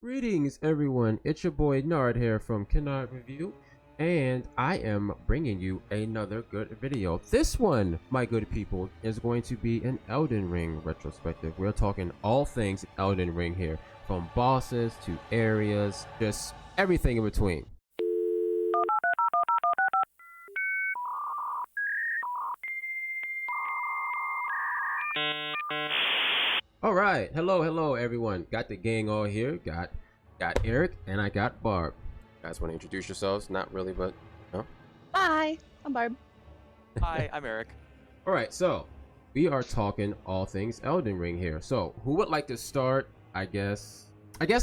Greetings everyone, it's your boy Nard here from Kennard Review, and I am bringing you another good video. This one, my good people, is going to be an Elden Ring retrospective. We're talking all things Elden Ring here, from bosses to areas, just everything in between. Alright, hello everyone. Got the gang all here. Got Eric and I got Barb. You guys want to introduce yourselves? Not really, but no. Hi, I'm Barb. Hi, I'm Eric. Alright, so we are talking all things Elden Ring here. So who would like to start? I guess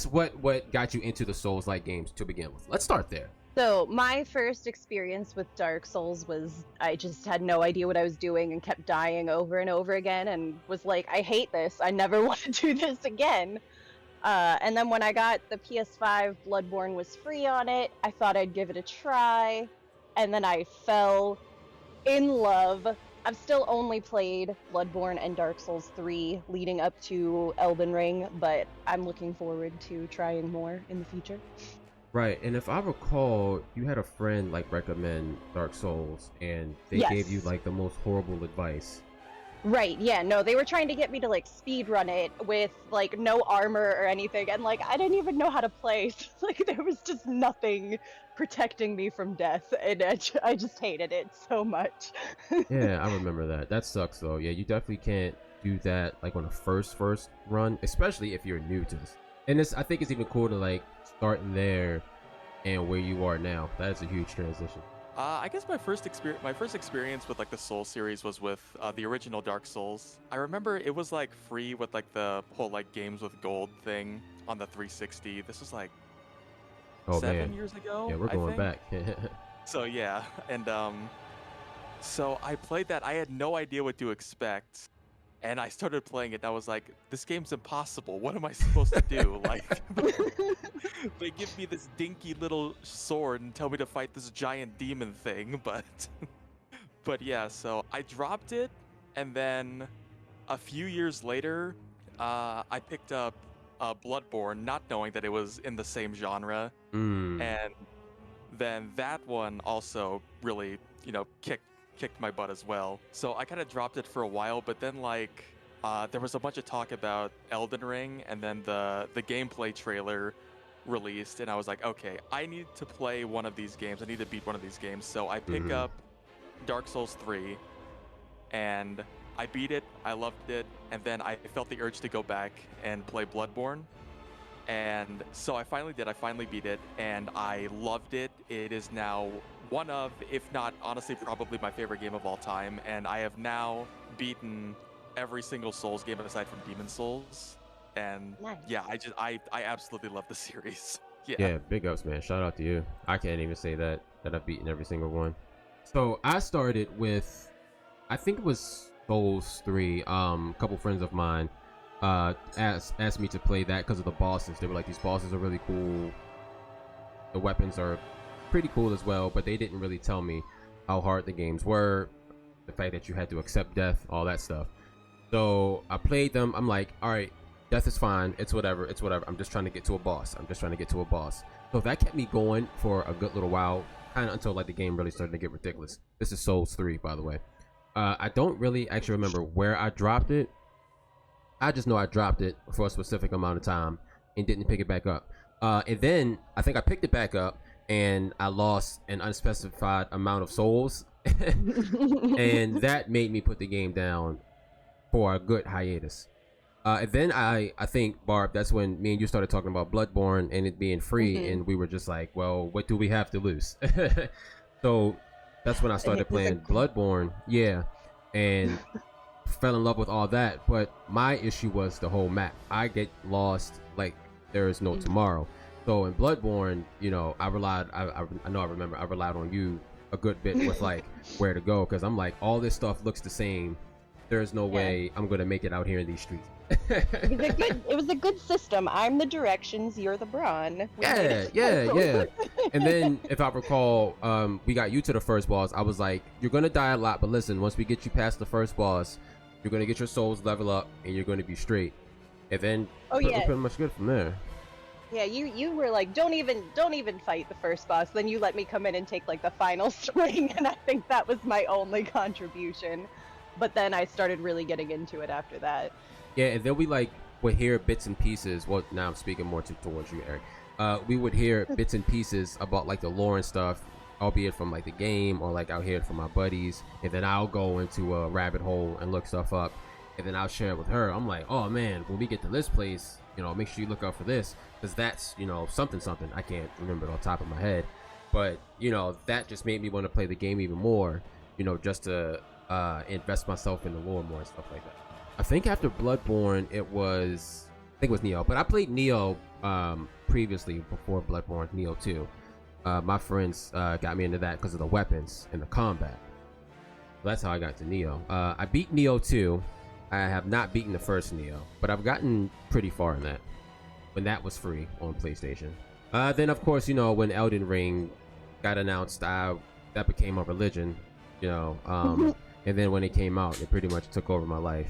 what got you into the Souls-like games to begin with? Let's start there. So my first experience with Dark Souls was I just had no idea what I was doing and kept dying over and over again and was like, I hate this. I never want to do this again. And then when I got the PS5, Bloodborne was free on it. I thought I'd give it a try. And then I fell in love. I've still only played Bloodborne and Dark Souls 3 leading up to Elden Ring, but I'm looking forward to trying more in the future. Right, and if I recall, you had a friend like recommend Dark Souls, and they gave you like the most horrible advice. Right, yeah, no, they were trying to get me to like speed run it with like no armor or anything, and like I didn't even know how to play. So, like there was just nothing protecting me from death, and I just hated it so much. Yeah, I remember that. That sucks though. Yeah, you definitely can't do that like on a first run, especially if you're new to this. And I think it's even cool to like starting there and where you are now. That's a huge transition. I guess my first experience with like the Soul series was with the original Dark Souls. I remember it was like free with like the whole like games with gold thing on the 360. This was like 7 years ago. Yeah, we're going back. So yeah, and so I played that. I had no idea what to expect. And I started playing it, and I was like, this game's impossible. What am I supposed to do? Like, they give me this dinky little sword and tell me to fight this giant demon thing, but yeah, so I dropped it, and then a few years later, I picked up Bloodborne, not knowing that it was in the same genre, and then that one also really, kicked my butt as well. So I kind of dropped it for a while, but then like there was a bunch of talk about Elden Ring, and then the gameplay trailer released, and I was like, okay, I need to play one of these games. I need to beat one of these games. So I pick up Dark Souls 3, and I beat it. I loved it, and then I felt the urge to go back and play Bloodborne. And so I finally did. I finally beat it, and I loved it. It is now one of, if not honestly, probably my favorite game of all time. And I have now beaten every single Souls game aside from Demon Souls. And nice. Yeah, I absolutely love the series. Yeah, big ups, man. Shout out to you. I can't even say that I've beaten every single one. So I started with, I think it was Souls 3. A couple friends of mine asked me to play that because of the bosses. They were like, these bosses are really cool. The weapons are pretty cool as well, but they didn't really tell me how hard the games were, the fact that you had to accept death, all that stuff. So I played them. I'm like, all right, death is fine. It's whatever. I'm just trying to get to a boss. So that kept me going for a good little while, kind of until like the game really started to get ridiculous. This is Souls 3, by the way. I don't really actually remember where I dropped it. I just know I dropped it for a specific amount of time and didn't pick it back up. And then I think I picked it back up, and I lost an unspecified amount of souls. And that made me put the game down for a good hiatus. And then I think, Barb, that's when me and you started talking about Bloodborne and it being free, and we were just like, well, what do we have to lose? So that's when I started playing Bloodborne. Yeah. And fell in love with all that. But my issue was the whole map. I get lost like there is no tomorrow. So in Bloodborne, I relied on you a good bit with like where to go, because I'm like, all this stuff looks the same. There's no way I'm gonna make it out here in these streets. It was a good system. I'm the directions, you're the brawn. Yeah. And then if I recall, we got you to the first boss. I was like, you're gonna die a lot, but listen, once we get you past the first boss, you're gonna get your souls level up and you're gonna be straight. And then we're pretty much good from there. Yeah, you were like, don't even fight the first boss. Then you let me come in and take like the final swing, and I think that was my only contribution. But then I started really getting into it after that. Yeah, and then we like would hear bits and pieces. Well, now I'm speaking more towards you, Eric. We would hear bits and pieces about like the lore and stuff, albeit from like the game or like I'll hear it from my buddies, and then I'll go into a rabbit hole and look stuff up, and then I'll share it with her. I'm like, oh man, when we get to this place, you know, make sure you look out for this, because that's, you know, something. I can't remember it on top of my head, but you know, that just made me want to play the game even more, you know, just to invest myself in the lore more and stuff like that. I think after Bloodborne, I think it was Neo, but I played Neo previously before Bloodborne, Neo 2. My friends got me into that because of the weapons and the combat. So that's how I got to Neo. I beat Neo 2. I have not beaten the first Neo, but I've gotten pretty far in that when that was free on PlayStation. Then, of course, you know, when Elden Ring got announced, that became a religion, you know. And then when it came out, it pretty much took over my life.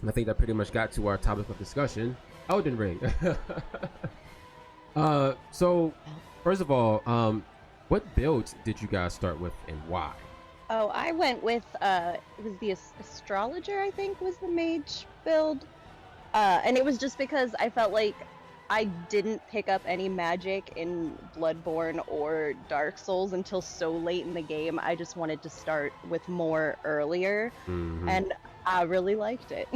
And I think that pretty much got to our topic of discussion, Elden Ring. So, first of all, what builds did you guys start with and why? Oh, I went with it was the astrologer, I think, was the mage build. And it was just because I felt like I didn't pick up any magic in Bloodborne or Dark Souls until so late in the game. I just wanted to start with more earlier, and I really liked it.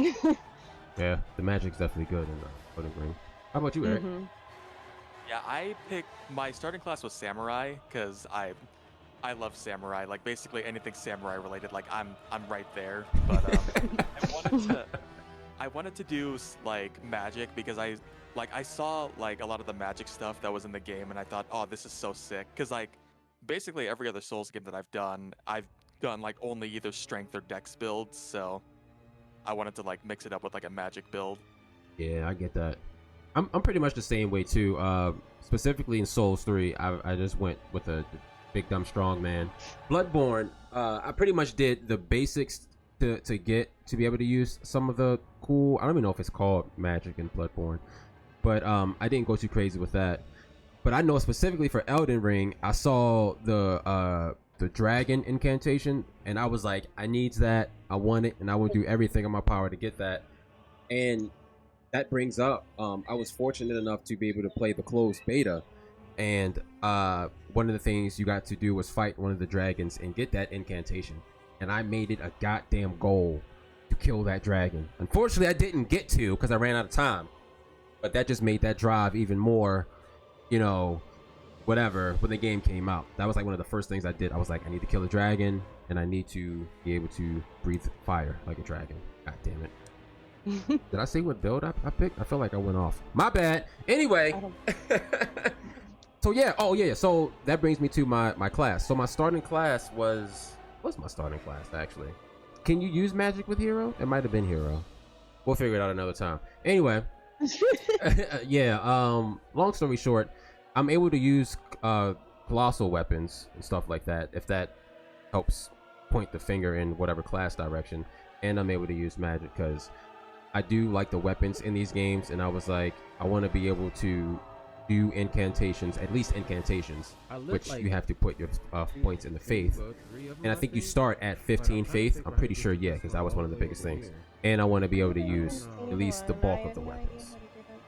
Yeah, the magic's definitely good in Elden Ring. How about you, Eric? Yeah, I picked my starting class was samurai because I love samurai. Like basically anything samurai related, like I'm right there. But I wanted to do like magic because I saw like a lot of the magic stuff that was in the game, and I thought, oh, this is so sick. Because like basically every other Souls game that I've done like only either strength or dex builds. So I wanted to like mix it up with like a magic build. Yeah, I get that. I'm pretty much the same way too. Specifically in Souls 3, I just went with a big dumb strong man. Bloodborne, I pretty much did the basics to be able to use some of the cool, I don't even know if it's called magic in Bloodborne, but I didn't go too crazy with that. But I know specifically for Elden Ring, I saw the dragon incantation, and I was like, I need that, I want it, and I will do everything in my power to get that. And that brings up, I was fortunate enough to be able to play the closed beta, and one of the things you got to do was fight one of the dragons and get that incantation. And I made it a goddamn goal to kill that dragon. Unfortunately, I didn't get to because I ran out of time. But that just made that drive even more, you know, whatever, when the game came out. That was like one of the first things I did. I was like, I need to kill a dragon, and I need to be able to breathe fire like a dragon. God damn it. Did I say what build I picked? I feel like I went off. My bad. Anyway. So yeah. Oh yeah. So that brings me to my class. So my starting class what's my starting class actually? Can you use magic with hero? It might have been hero. We'll figure it out another time. Anyway. Yeah. Long story short, I'm able to use colossal weapons and stuff like that, if that helps point the finger in whatever class direction. And I'm able to use magic because I do like the weapons in these games, and I was like, I want to be able to do incantations, at least incantations, which you have to put your points in the faith. And I think you start at 15 faith. I'm pretty sure, yeah, because that was one of the biggest things. And I want to be able to use at least the bulk of the weapons.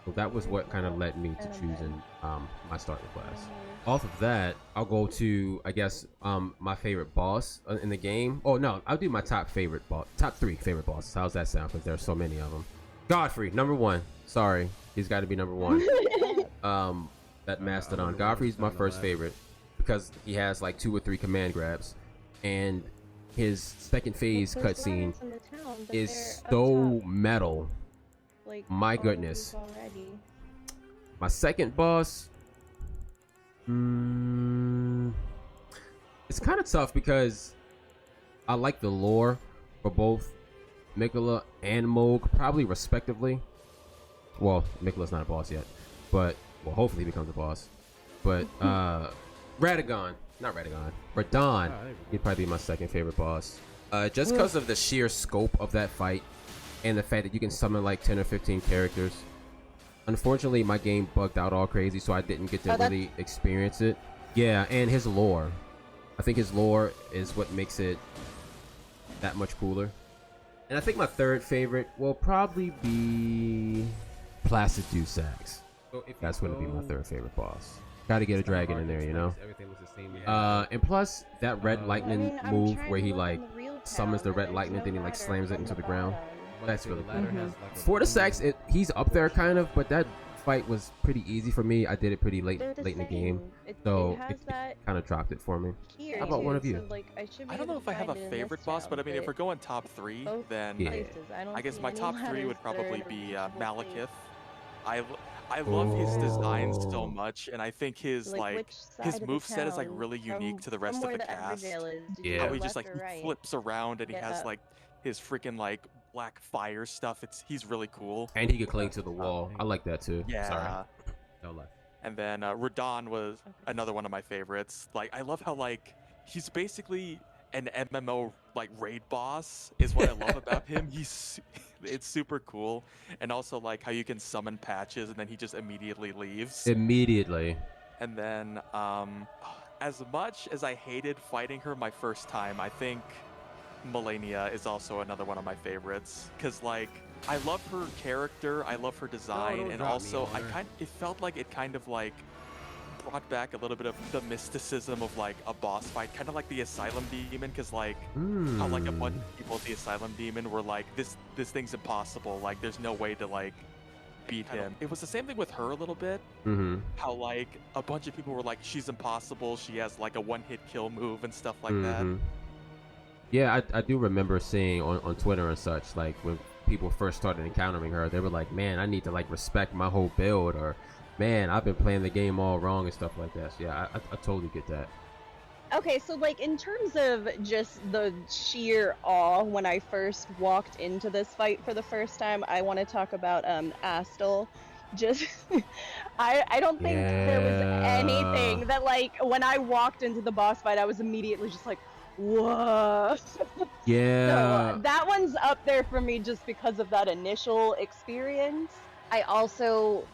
So that was what kind of led me to choosing my starting class. Off of that, I'll go to, I guess, my favorite boss in the game. Oh no, I'll do my top 3 favorite bosses. How's that sound? Because there are so many of them. Godfrey, number 1. Sorry, he's got to be number 1. That Mastodon. Godfrey's my first favorite because he has like 2 or 3 command grabs, and his second phase cutscene is so metal. My goodness. My second boss. It's kind of tough because I like the lore for both Miquella and Moog, probably respectively. Well, Miquella's not a boss yet, but well, hopefully he becomes a boss. But Radon, he'd probably be my second favorite boss. Just because of the sheer scope of that fight and the fact that you can summon like 10 or 15 characters. Unfortunately, my game bugged out all crazy, so I didn't get to really experience it. Yeah, and his lore. I think his lore is what makes it that much cooler. And I think my third favorite will probably be Placid Sax. That's going to be my third favorite boss. Got to get a dragon in there, you know? And plus, that red lightning move where he, like, summons the red lightning, then he, like, slams it into the ground. That's really cool. For the Sax, he's up there, kind of, but that fight was pretty easy for me. I did it pretty late in the game, so it kind of dropped it for me. How about one of you? I don't know if I have a favorite boss, but I mean, if we're going top 3, then I guess my top 3 would probably be Malekith. I love his design so much, and I think his his moveset is like really unique to the rest of the cast. Yeah. How he just he flips around and he has like his freaking like black fire stuff. He's really cool. And he could cling to the wall. I like that too. Yeah. Sorry. No lie. And then Radahn was another one of my favorites. Like, I love how like he's basically an MMO like raid boss is what I love about him. It's super cool. And also like how you can summon patches and then he just immediately leaves. Immediately. And then as much as I hated fighting her my first time, I think Malenia is also another one of my favorites, because like I love her character, I love her design, and also it felt like it kind of like brought back a little bit of the mysticism of like a boss fight, kind of like the Asylum Demon, because like how like a bunch of people at the Asylum Demon were like this thing's impossible, like there's no way to like beat him. It was the same thing with her a little bit. How like a bunch of people were like, she's impossible, she has like a one-hit kill move and stuff like that. Yeah, I do remember seeing on Twitter and such, like when people first started encountering her, they were like, man, I need to like respect my whole build, or man, I've been playing the game all wrong and stuff like that. So yeah, I totally get that. Okay, so like in terms of just the sheer awe when I first walked into this fight for the first time, I want to talk about Astel. Just I don't think there was anything that like when I walked into the boss fight I was immediately just like, whoa. Yeah. So that one's up there for me just because of that initial experience. I also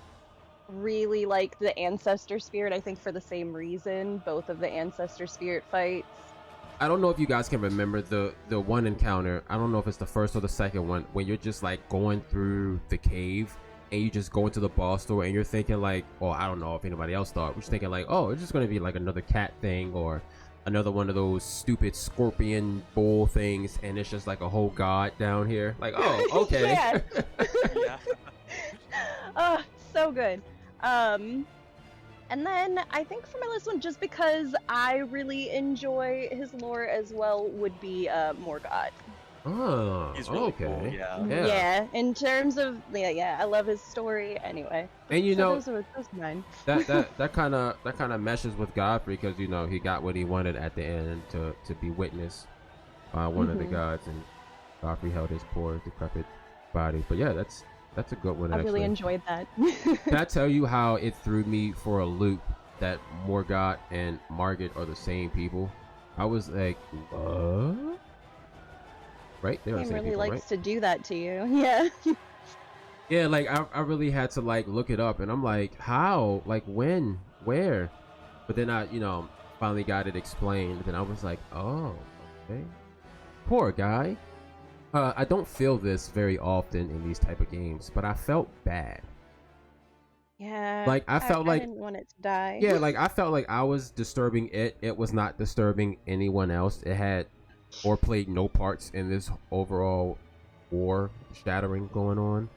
really like the Ancestor Spirit, I think for the same reason, both of the Ancestor Spirit fights. I don't know if you guys can remember the one encounter. I don't know if it's the first or the second one, when you're just like going through the cave and you just go into the boss door and you're thinking like, oh, I don't know if anybody else thought, we're just thinking like, oh, it's just going to be like another cat thing or another one of those stupid scorpion bull things, and it's just like a whole god down here. Like, oh, okay. Yeah. Oh, so good. And then I think for my last one, just because I really enjoy his lore as well, would be Morgott. Oh, He's really okay. cool, yeah. Yeah, in terms of I love his story anyway. And you know, those are mine. that kind of meshes with Godfrey, because you know he got what he wanted at the end, to be witnessed by one of the gods, and Godfrey held his poor decrepit body. But yeah, that's a good one. I actually really enjoyed that. Can I tell you how it threw me for a loop that Morgott and Margit are the same people? I was like, what? Right? They're the He same really people, likes right? to do that to you. Yeah. Yeah, like I really had to like look it up, and I'm like, how? Like when? Where? But then I, finally got it explained, and I was like, oh, okay. Poor guy. I don't feel this very often in these type of games, but I felt bad. Yeah. Like I felt like I didn't want it to die. Yeah, like I felt like I was disturbing it. It was not disturbing anyone else. It had or played no parts in this overall war shattering going on.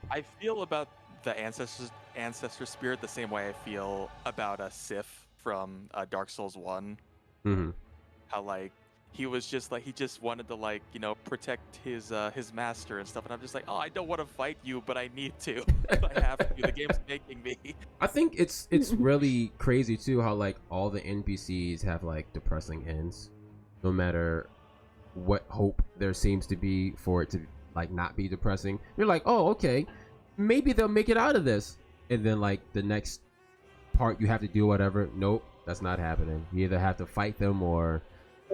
I feel about the ancestor spirit the same way I feel about a Sif from Dark Souls 1. How like he was just like, he just wanted to like, protect his master and stuff, and I'm just like, oh, I don't want to fight you, but I need to. I have to. The game's making me. I think it's really crazy too how like all the NPCs have like depressing ends, no matter what hope there seems to be for it to like not be depressing. You're like, oh, okay, maybe they'll make it out of this, and then like the next part you have to do whatever. Nope, that's not happening. You either have to fight them or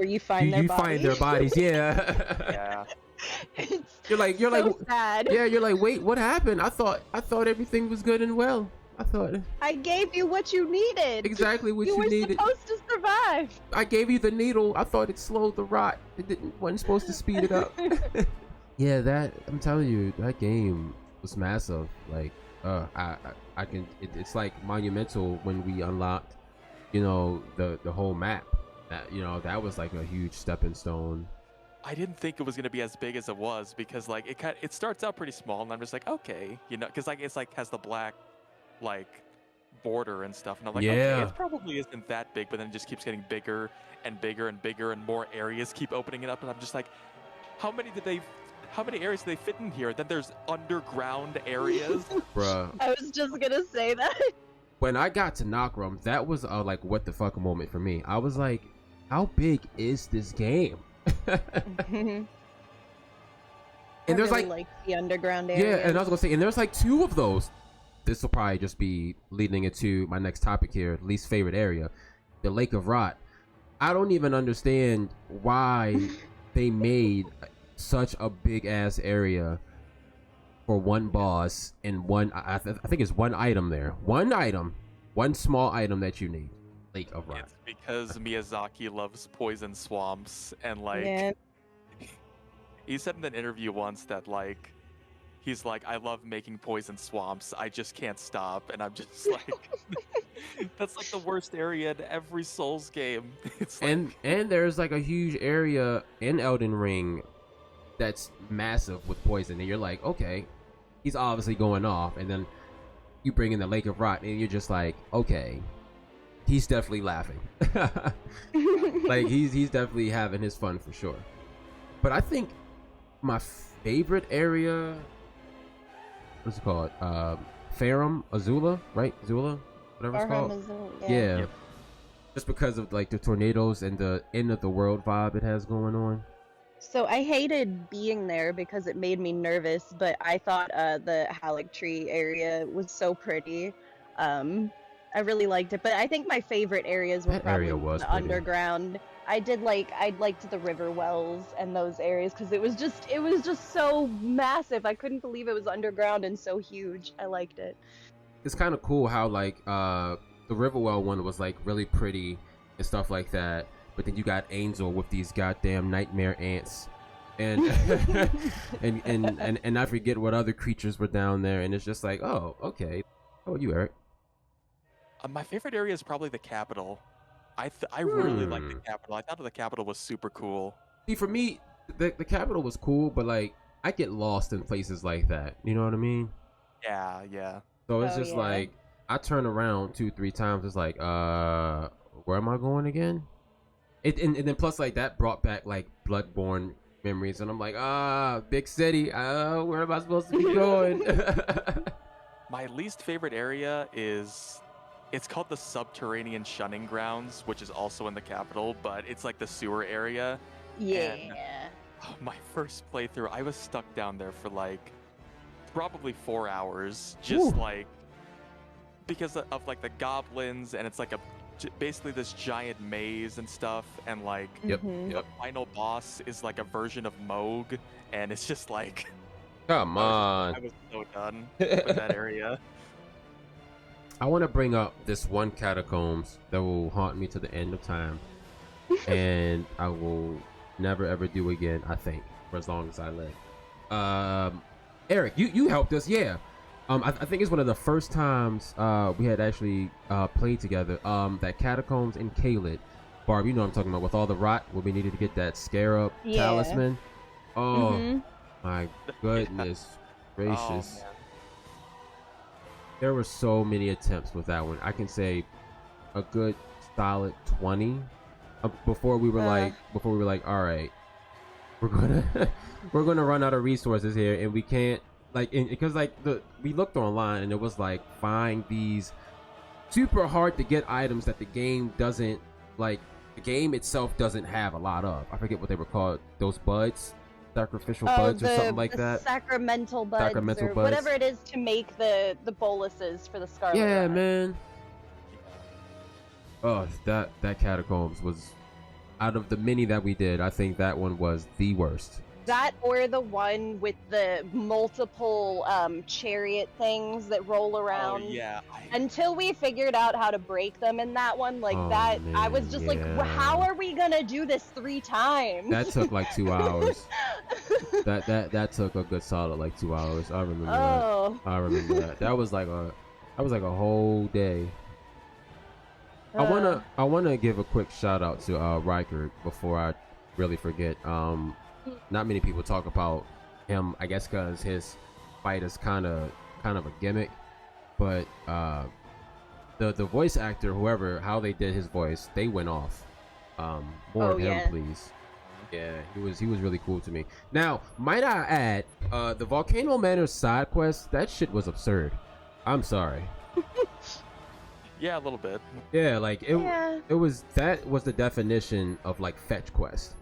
you find their bodies. find their bodies. Yeah. Yeah. It's you're like, so sad. yeah, you're like, wait, what happened? I thought everything was good and well. I thought I gave you what you needed. exactly what You you were needed. supposed to survive. I gave you the needle. I thought it slowed the rot. Wasn't supposed to speed it up. Yeah, that I'm telling you, that game was massive. Like, I can. It's like monumental when we unlocked, the whole map. That that was like a huge stepping stone. I didn't think it was gonna be as big as it was because like it starts out pretty small and I'm just like okay, because like it's like has the black like border and stuff and I'm like okay, it probably isn't that big, but then it just keeps getting bigger and bigger and bigger and more areas keep opening it up and I'm just like, how many areas do they fit in here? Then there's underground areas. Bruh. I was just gonna say that. When I got to Knockrum, that was a like what the fuck moment for me. I was like, how big is this game? And there's really like the underground area. yeah, and I was gonna say, and there's like 2 of those. This will probably just be leading into my next topic here, least favorite area, the Lake of Rot. I don't even understand why they made such a big ass area for one boss and one. I think it's one item there, one small item that you need. Lake of Rot. It's because Miyazaki loves poison swamps and like Yeah. he said in an interview once that like he's like, I love making poison swamps, I just can't stop, and I'm just like that's like the worst area in every Souls game. It's like, and there's like a huge area in Elden Ring that's massive with poison, and you're like, okay, he's obviously going off, and then you bring in the Lake of Rot, and you're just like, okay, he's definitely laughing. Like he's definitely having his fun for sure. But I think my favorite area, what's it called? Farum Azula, right? Azula, whatever it's called. Yeah. Yep. Just because of like the tornadoes and the end of the world vibe it has going on. So I hated being there because it made me nervous, but I thought the Halleck Tree area was so pretty. I really liked it, but I think my favorite areas were That probably area was the pretty. underground. I liked the river wells and those areas because it was just so massive. I couldn't believe it was underground and so huge. I liked it. It's kind of cool how like the Riverwell one was like really pretty and stuff like that, but then you got Angel with these goddamn nightmare ants, and and I forget what other creatures were down there, and it's just like, oh, okay. How about you, Eric? my favorite area is probably the capital. I really like the capital. I thought the capital was super cool. See, for me, the capital was cool, but like I get lost in places like that. You know what I mean? Yeah. So it's Oh, just yeah. like I turn around 2-3 times. It's like, where am I going again? And then plus like that brought back like Bloodborne memories, and I'm like, big city. Where am I supposed to be going? My least favorite area is, it's called the Subterranean Shunning Grounds, which is also in the capital, but it's like the sewer area. Yeah. My first playthrough, I was stuck down there for like probably 4 hours, just Ooh. like because of like the goblins, and it's like basically this giant maze and stuff, and like Yep. Mhm. the final boss is like a version of Moog, and it's just like Come I on. was so done with that area. I want to bring up this one catacombs that will haunt me to the end of time, and I will never ever do again. I think for as long as I live. Eric, you helped us, yeah. I think it's one of the first times we had actually played together. That catacombs in Caelid. Barb, you know what I'm talking about, with all the rot where we needed to get that scarab Yeah. talisman. Oh Mhm. my goodness gracious. Oh, man. There were so many attempts with that one. I can say a good solid 20 before we were like, all right, we're gonna run out of resources here, and we can't because like we looked online and it was like, find these super hard to get items that the game doesn't like. The game itself doesn't have a lot of. I forget what they were called. Those buds, sacrificial buds, or something like that. Sacramental buds, Sacramental or buds. whatever it is to make the boluses for the Scarlet. Yeah, Rot. man. Oh, that catacombs was, out of the many that we did, I think that one was the worst That or the one with the multiple chariot things that roll Oh around. yeah. Until we figured out how to break them in that one, like Oh, that, I was man, just like, yeah. how are we gonna do this 3 times? That took like 2 hours. That took a good solid like 2 hours. I remember Oh. that. I remember that. That was like a whole day. I wanna give a quick shout out to Riker before I really forget. Not many people talk about him, I guess, because his fight is kind of a gimmick, but the voice actor, whoever, how they did his voice, they went off. More of him, please. Yeah, he was really cool to me. Now, might I add, the Volcano Manor side quest, that shit was absurd. I'm sorry. Yeah, a little bit. Yeah, like it was, that was the definition of like fetch quest.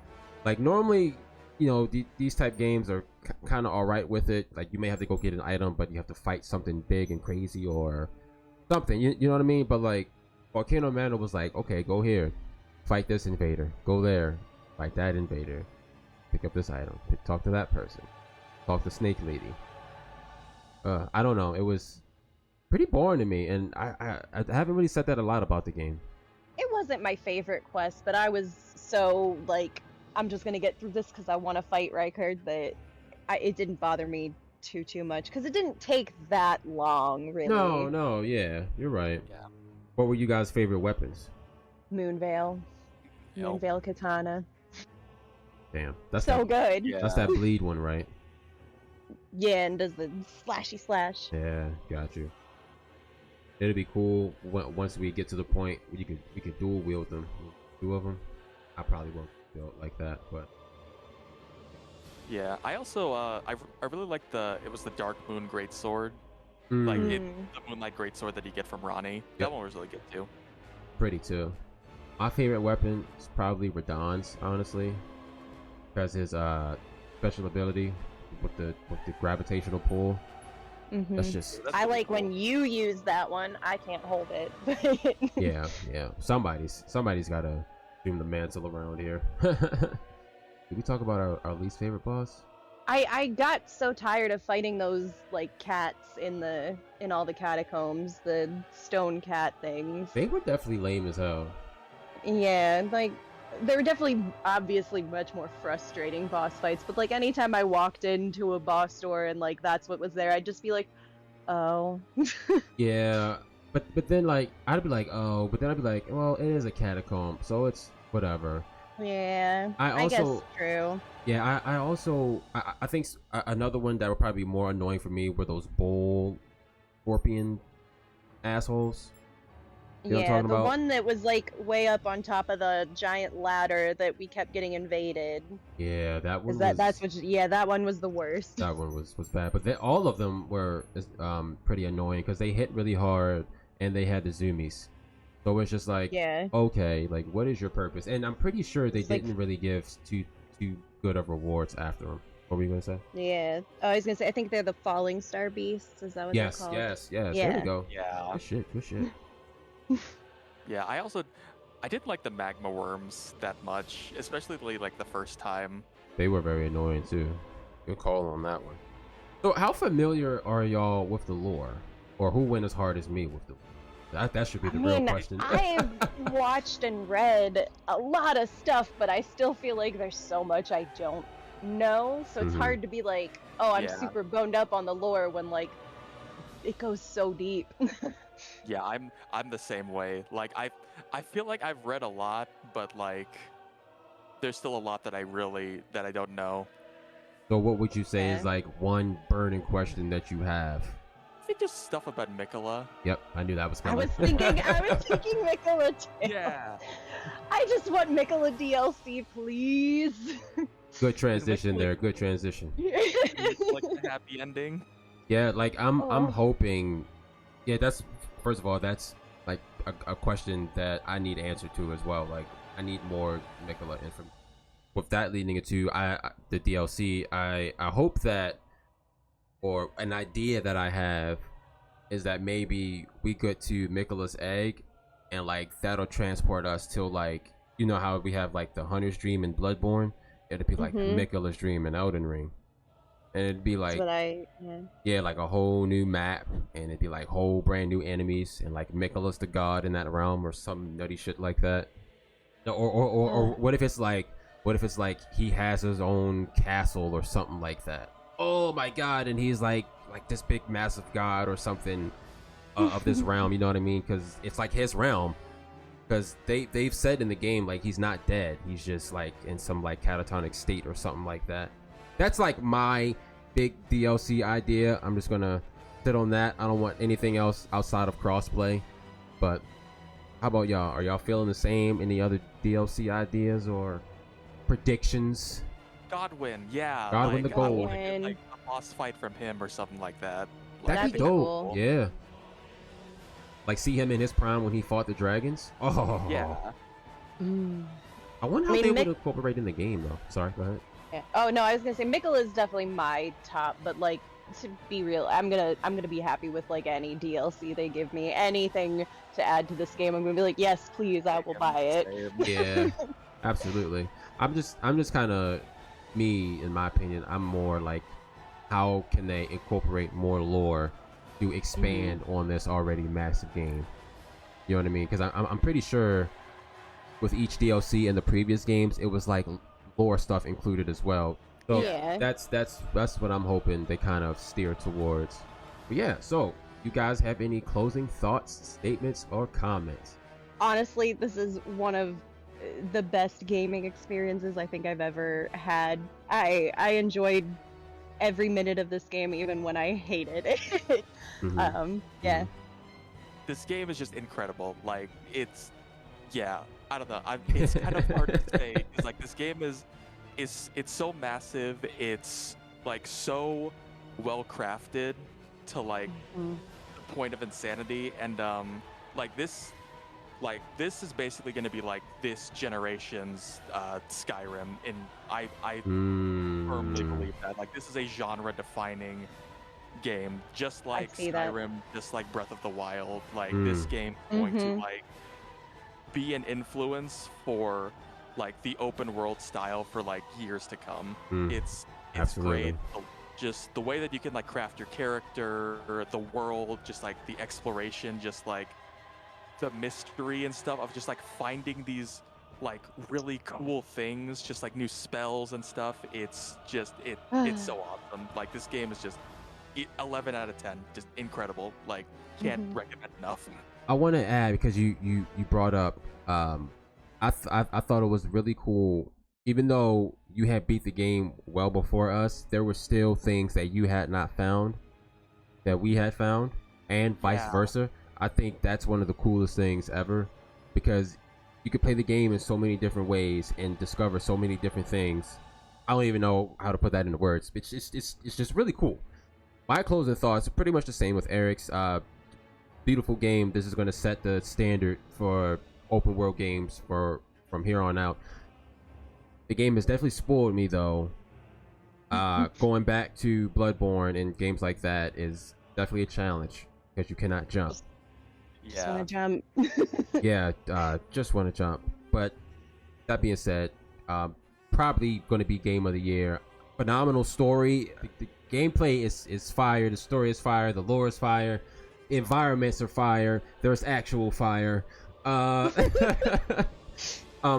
Like normally, you know, these type games are kind of all right with it. Like you may have to go get an item, but you have to fight something big and crazy or something. You know what I mean? But like Volcano Manor was like, okay, go here, fight this invader. Go there, fight that invader. Pick up this item. Talk to that person. Talk to Snake Lady. I don't know. It was pretty boring to me, and I haven't really said that a lot about the game. It wasn't my favorite quest, but I was so like, I'm just gonna get through this because I want to fight Riker that it didn't bother me too much because it didn't take that long, really. No, yeah, you're right. Yeah. What were you guys' favorite weapons? Moonveil katana. Damn, that's so that, good. Yeah. That's that bleed one, right? Yeah, and does the slashy slash. Yeah, got you. It'd be cool once we get to the point where we could dual wield them, 2 of them. I probably won't build like that, but Yeah, I also I really like it was the Dark Moon Greatsword. Mm, Like the Moonlight Greatsword that you get from Ronnie. Yep. That one was really good too. pretty too. My favorite weapon is probably Radahn's, honestly, because his special ability with the gravitational pull. That's just That's I really like cool. when you use that one. I can't hold it. yeah. Somebody's gotta zoom the mantle around here. Did we talk about our least favorite boss? I got so tired of fighting those like cats in all the catacombs, the stone cat things. They were definitely lame as hell. Yeah, like they were definitely obviously much more frustrating boss fights, but like anytime I walked into a boss door and like that's what was there, I'd just be like, oh. Yeah, but then like I'd be like, oh, but then I'd be like, well, it is a catacomb, so it's whatever. Yeah, I guess also true. Yeah, I also I think another one that would probably be more annoying for me were those bull scorpion assholes. You know what I'm Yeah, talking the about? one that was like way up on top of the giant ladder that we kept getting invaded. Yeah, that one. That one was the worst. That one was bad, but all of them were pretty annoying because they hit really hard and they had the zoomies. So it's just like, Yeah. okay, like what is your purpose? And I'm pretty sure they It's like- didn't really give too good of rewards after them. What were you gonna say? Yeah. Oh, I was gonna say I think they're the falling star beasts. Is that what Yes, they're called? yes. There Yeah. we go. Yeah. Good shit. Yeah, I didn't like the magma worms that much, especially like the first time. They were very annoying too. Good call on that one. So, how familiar are y'all with the lore, or who went as hard as me with the? That should be the real question. I've watched and read a lot of stuff, but I still feel like there's so much I don't know. So it's Mhm. hard to be like, oh, I'm Yeah. super boned up on the lore when like it goes so deep. Yeah, I'm the same way. Like I feel like I've read a lot, but like there's still a lot that I don't know. So, what would you say is Yeah. like one burning question that you have? I think just stuff about Mikola. Yep, I knew that was I coming. was thinking Mikola too. Yeah. I just want Mikola DLC, please. Good transition there. Good transition. Like the happy ending. Yeah, like I'm Oh. hoping. Yeah, that's first of all, that's like a question that I need answer to as well. Like I need more Mikola info. With that leading into the DLC, I hope that, or an idea that I have, is that maybe we get to Mikola's egg, and like that'll transport us to like, you know how we have like the Hunter's Dream and Bloodborne, it'd be like Mikkela's Dream and Elden Ring, and it'd be That's like what yeah, like a whole new map, and it'd be like whole brand new enemies, and like Mikkela's the god in that realm or some nutty shit like that. Or what if it's like he has his own castle or something like that? Oh my god, and he's like this big massive god or something of this realm, you know what I mean? Because it's like his realm. Because they've said in the game like he's not dead, he's just like in some like catatonic state or something like that. That's like my big DLC idea. I'm just gonna sit on that. I don't want anything else outside of crossplay. But how about y'all? Are y'all feeling the same? Any other DLC ideas or predictions? Godwin, yeah. Godwin the Gold. I want to get like a boss fight from him or something like that. That'd be dope. cool. Yeah. Like see him in his prime when he fought the dragons. Oh Yeah. I wonder how they would incorporate in the game though. Sorry, go ahead. Yeah. Oh no, I was gonna say Mikkel is definitely my top, but like to be real, I'm gonna be happy with like any DLC they give me, anything to add to this game. I'm gonna be like, yes, please, I will buy it. Yeah, absolutely. I'm just kind of me, in my opinion. I'm more like, how can they incorporate more lore to expand on this already massive game? You know what I mean? Because I'm pretty sure with each DLC in the previous games, it was like lore stuff included as well. So yeah. that's what I'm hoping they kind of steer towards. But yeah, so you guys have any closing thoughts, statements, or comments? Honestly, this is one of the best gaming experiences I think I've ever had. I enjoyed every minute of this game, even when I hated it. Yeah. This game is just incredible. Like it's, yeah, I don't know. It's kind of hard to say. It's like this game is it's so massive. It's like so well crafted to like the point of insanity, and this is basically going to be like this generation's Skyrim. And I firmly believe that. Like this is a genre defining game, just like Skyrim, just like Breath of the Wild. Like this game is going to like be an influence for like the open world style for like years to come. It's great. Just the way that you can like craft your character, the world, just like the exploration, just like the mystery and stuff of just like finding these like really cool things, just like new spells and stuff. It's just it's so awesome. Like this game is just 11 out of 10, just incredible. Like can't recommend enough. I want to add, because you brought up I thought it was really cool. Even though you had beat the game well before us, there were still things that you had not found that we had found, and vice versa. I think that's one of the coolest things ever, because you could play the game in so many different ways and discover so many different things. I don't even know how to put that into words. It's just really cool. My closing thoughts are pretty much the same with Eric's. Beautiful game. This is going to set the standard for open world games from here on out. The game has definitely spoiled me though. Going back to Bloodborne and games like that is definitely a challenge, because you cannot jump. Just want to jump. Yeah, just want to jump. But that being said, probably going to be game of the year. Phenomenal story. The gameplay is fire. The story is fire. The lore is fire. Environments are fire. There's actual fire.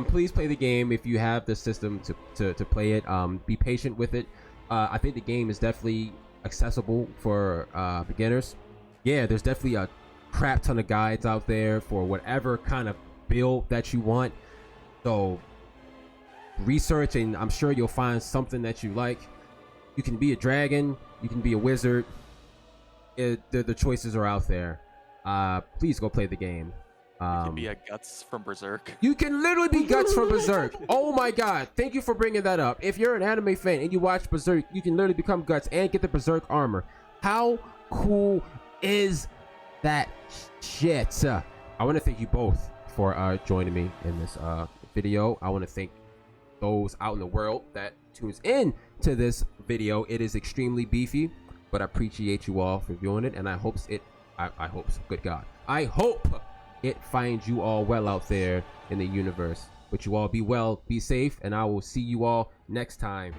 Please play the game if you have the system to play it. Be patient with it. I think the game is definitely accessible for beginners. Yeah, there's definitely a crap ton of guides out there for whatever kind of build that you want. So research, and I'm sure you'll find something that you like. You can be a dragon, you can be a wizard. The choices are out there. Please go play the game. You can be a Guts from Berserk. You can literally be Guts from Berserk. Oh my god, thank you for bringing that up. If you're an anime fan and you watch Berserk, you can literally become Guts and get the Berserk armor. How cool is that shit? I want to thank you both for joining me in this video. I want to thank those out in the world that tunes in to this video. It is extremely beefy, but I appreciate you all for viewing it, and I hope good God, I hope it finds you all well out there in the universe. But you all be well, be safe, and I will see you all next time